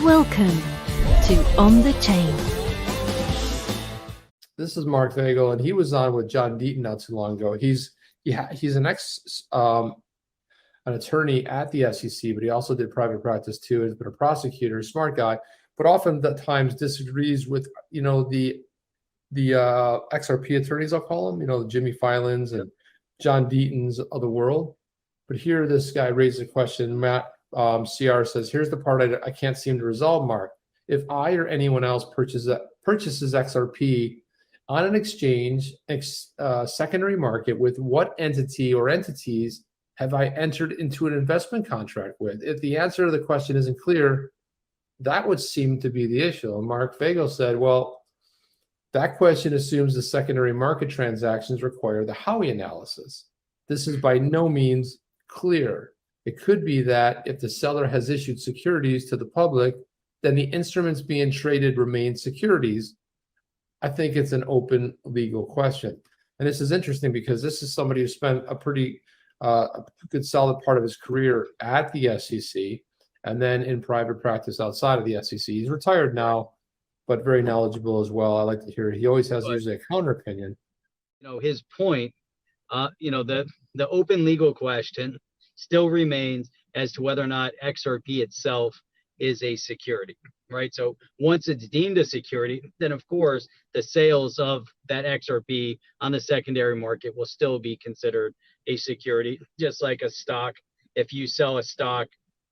Welcome to On the Chain. This is Mark Vagel, and he was on with John Deaton not too long ago. He's an attorney at the SEC, but he also did private practice too. Has been a prosecutor, smart guy, but often at times disagrees with the XRP attorneys, I'll call them, the Jimmy Filans and John Deaton's of the world. But here, this guy raised a question. Matt CR says, "Here's the part I can't seem to resolve, Mark. If I or anyone else purchases XRP on an exchange, secondary market, with what entity or entities have I entered into an investment contract with?" If the answer to the question isn't clear, that would seem to be the issue. And Mark Vagel said, well, that question assumes the secondary market transactions require the Howey analysis. This is by no means clear. It could be that if the seller has issued securities to the public, then the instruments being traded remain securities. I think it's an open legal question. And this is interesting because this is somebody who spent a pretty good solid part of his career at the SEC and then in private practice outside of the SEC. He's retired now, but very knowledgeable as well. I like to hear it. He always has usually a counter opinion. His point, the open legal question still remains as to whether or not XRP itself is a security, right? So once it's deemed a security, then of course the sales of that XRP on the secondary market will still be considered a security, just like a stock. If you sell a stock,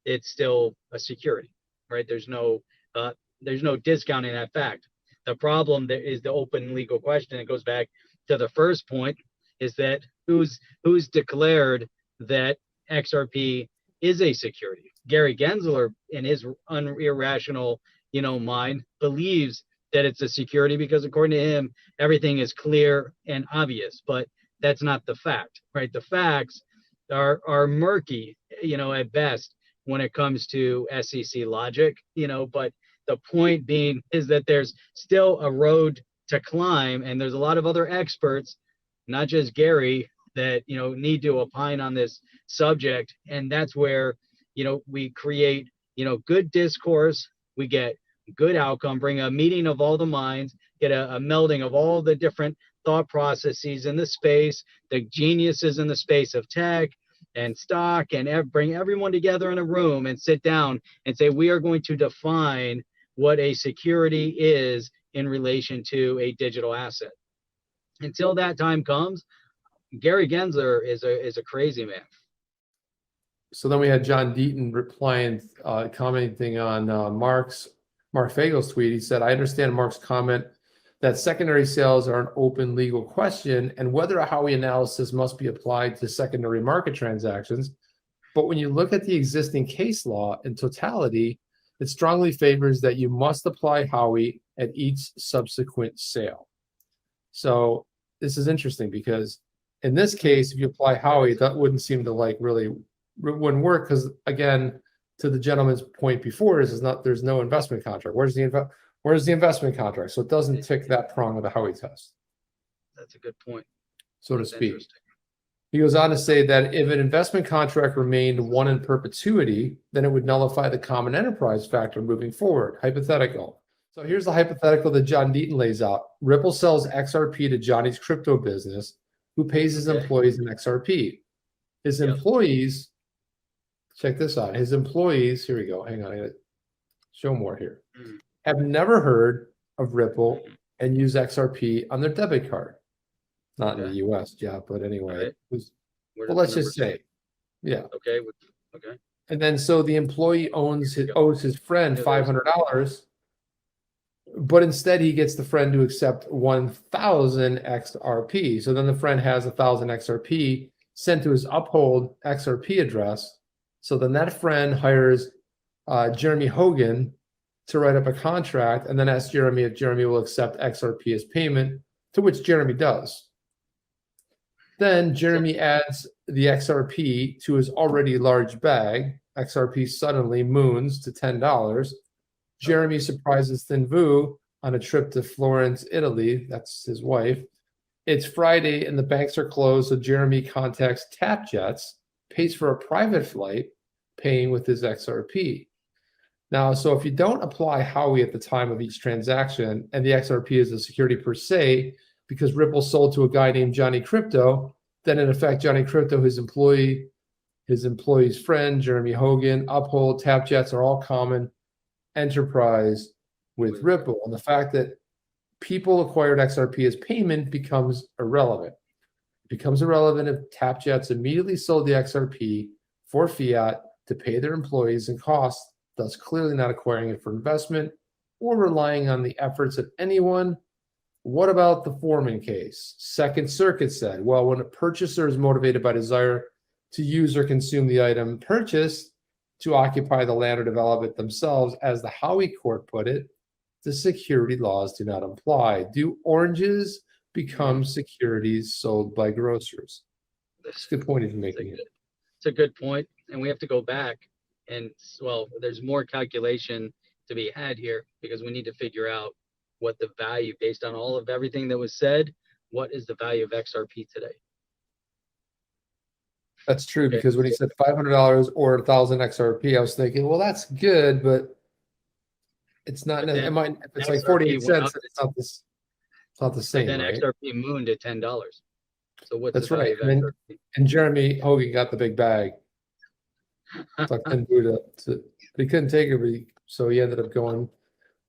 it's still a security, right? There's no discounting that fact. The problem there is the open legal question. It goes back to the first point, is that who's declared that XRP is a security? Gary Gensler, in his irrational, mind, believes that it's a security because according to him, everything is clear and obvious, but that's not the fact, right? The facts are murky, at best when it comes to SEC logic, but the point being is that there's still a road to climb, and there's a lot of other experts, not just Gary, that need to opine on this subject. And that's where we create good discourse, we get good outcome, bring a meeting of all the minds, get a melding of all the different thought processes in the space, the geniuses in the space of tech and stock, and bring everyone together in a room and sit down and say, we are going to define what a security is in relation to a digital asset. Until that time comes, Gary Gensler is a crazy man. So then we had John Deaton replying, commenting on Mark Vagel's tweet. He said, "I understand Mark's comment that secondary sales are an open legal question and whether a Howey analysis must be applied to secondary market transactions. But when you look at the existing case law in totality, it strongly favors that you must apply Howey at each subsequent sale." So this is interesting because in this case, if you apply Howey, that wouldn't seem to wouldn't work because, again, to the gentleman's point before, there's no investment contract. Where's the investment contract? So it doesn't tick that prong of the Howey test. That's a good point, so to speak. He goes on to say that if an investment contract remained one in perpetuity, then it would nullify the common enterprise factor moving forward. Hypothetical. So here's the hypothetical that John Deaton lays out. Ripple sells XRP to Johnny's crypto business, who pays his employees in XRP. His employees, check this out. His employees, here we go. Hang on, I gotta show more here. Have never heard of Ripple and use XRP on their debit card. Not in the US, but anyway. Right. Well, let's just say, Okay. And then so the employee owes his friend $500, but instead he gets the friend to accept 1,000 XRP. So then the friend has 1,000 XRP sent to his Uphold XRP address. So then that friend hires Jeremy Hogan to write up a contract and then asks Jeremy if Jeremy will accept XRP as payment, to which Jeremy does. Then Jeremy adds the XRP to his already large bag. XRP suddenly moons to $10. Jeremy surprises Thin Vu on a trip to Florence, Italy. That's his wife. It's Friday and the banks are closed, so Jeremy contacts TapJets, pays for a private flight, paying with his XRP. Now, so if you don't apply Howey at the time of each transaction, and the XRP is a security per se, because Ripple sold to a guy named Johnny Crypto, then in effect, Johnny Crypto, his employee's friend, Jeremy Hogan, Uphold, TapJets are all common enterprise with Ripple. And the fact that people acquired XRP as payment becomes irrelevant. It becomes irrelevant if TapJets immediately sold the XRP for fiat to pay their employees and costs, thus clearly not acquiring it for investment or relying on the efforts of anyone. What about the Foreman case? Second Circuit said, well, when a purchaser is motivated by desire to use or consume the item purchased to occupy the land or develop it themselves, as the Howey court put it, the security laws do not apply. Do oranges become securities sold by grocers? That's a good point he's making. It's a good point, and we have to go back and, well, there's more calculation to be had here because we need to figure out what the value, based on all of everything that was said, what is the value of XRP today? That's true, because when he said $500 or 1,000 XRP, I was thinking, well, that's good, but it's not. It might. If it's like 48 cents, it's not the same. Then right? XRP mooned at $10. So what's That's the value right. of XRP? And Jeremy Hogan got the big bag. But he couldn't take it, so he ended up going.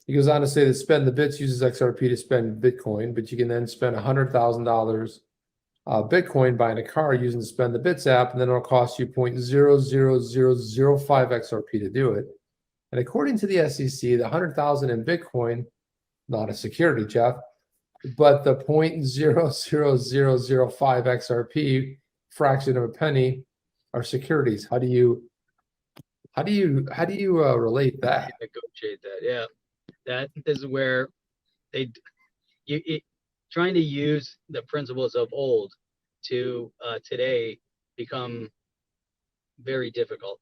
He goes on to say that Spend the Bits uses XRP to spend Bitcoin, but you can then spend $100,000 Bitcoin buying a car using the Spend the Bits app, and then it'll cost you 0.00005 XRP to do it. And according to the SEC, the 100,000 in Bitcoin, not a security, Jeff, but the 0.00005 XRP, fraction of a penny, are securities. How do you relate that? Negotiate that, yeah. That is where trying to use the principles of old to today become very difficult.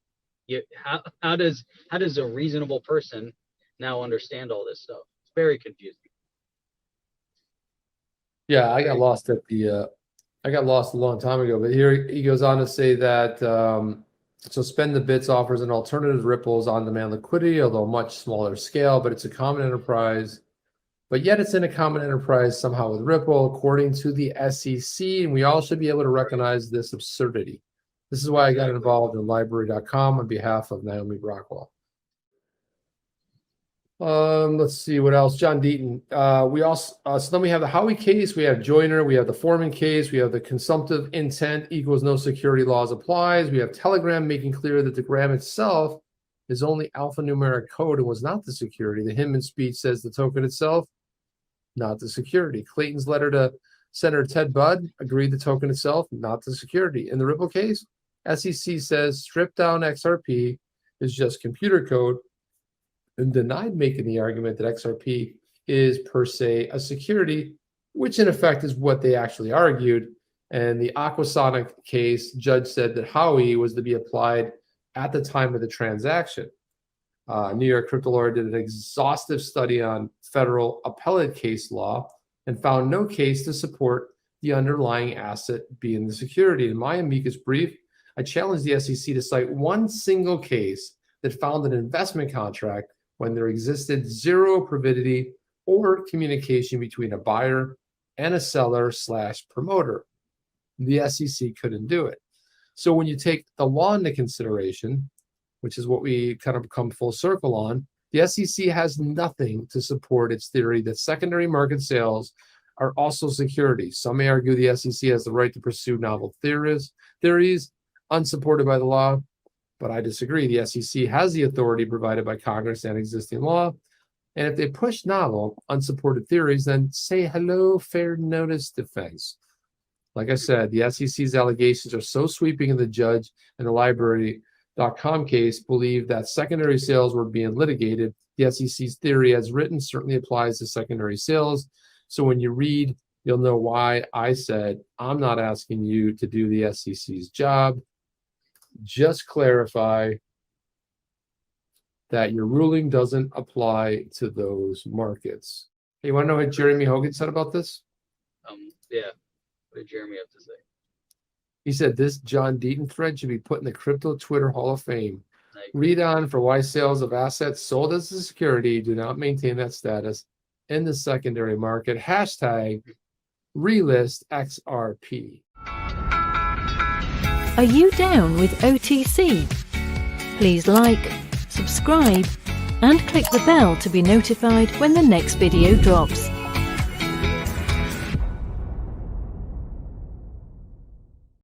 How does a reasonable person now understand all this stuff? It's very confusing. Yeah, I got lost a long time ago, but here he goes on to say that so Spend the Bits offers an alternative to Ripple's on-demand liquidity, although much smaller scale, but it's a common enterprise. But yet it's in a common enterprise somehow with Ripple, according to the SEC, and we all should be able to recognize this absurdity. This is why I got involved in library.com on behalf of Naomi Brockwell. Let's see what else. John Deaton. We also so then we have the Howey case, we have Joyner, we have the Foreman case, we have the consumptive intent equals no security laws applies. We have Telegram making clear that the gram itself is only alphanumeric code and was not the security. The Hinman speech says the token itself, not the security. Clayton's letter to Senator Ted Budd agreed the token itself, not the security. In the Ripple case, SEC says stripped down XRP is just computer code, and denied making the argument that XRP is per se a security, which in effect is what they actually argued. And the Aquasonic case, judge said that Howey was to be applied at the time of the transaction. New York crypto lawyer did an exhaustive study on federal appellate case law and found no case to support the underlying asset being the security. In my amicus brief, I challenged the SEC to cite one single case that found an investment contract when there existed zero privacy or communication between a buyer and a seller / promoter. The SEC couldn't do it. So when you take the law into consideration, which is what we kind of come full circle on, the SEC has nothing to support its theory that secondary market sales are also securities. Some may argue the SEC has the right to pursue novel theories unsupported by the law, but I disagree. The SEC has the authority provided by Congress and existing law. And if they push novel, unsupported theories, then say hello, fair notice defense. Like I said, the SEC's allegations are so sweeping, and the judge in the library.com case believed that secondary sales were being litigated. The SEC's theory as written certainly applies to secondary sales. So when you read, you'll know why I said I'm not asking you to do the SEC's job. Just clarify that your ruling doesn't apply to those markets. Hey, you want to know what Jeremy Hogan said about this? Yeah. What did Jeremy have to say? He said this John Deaton thread should be put in the Crypto Twitter Hall of Fame. Nice. Read on for why sales of assets sold as a security do not maintain that status in the secondary market. Hashtag relist XRP. Are you down with OTC? Please like, subscribe, and click the bell to be notified when the next video drops.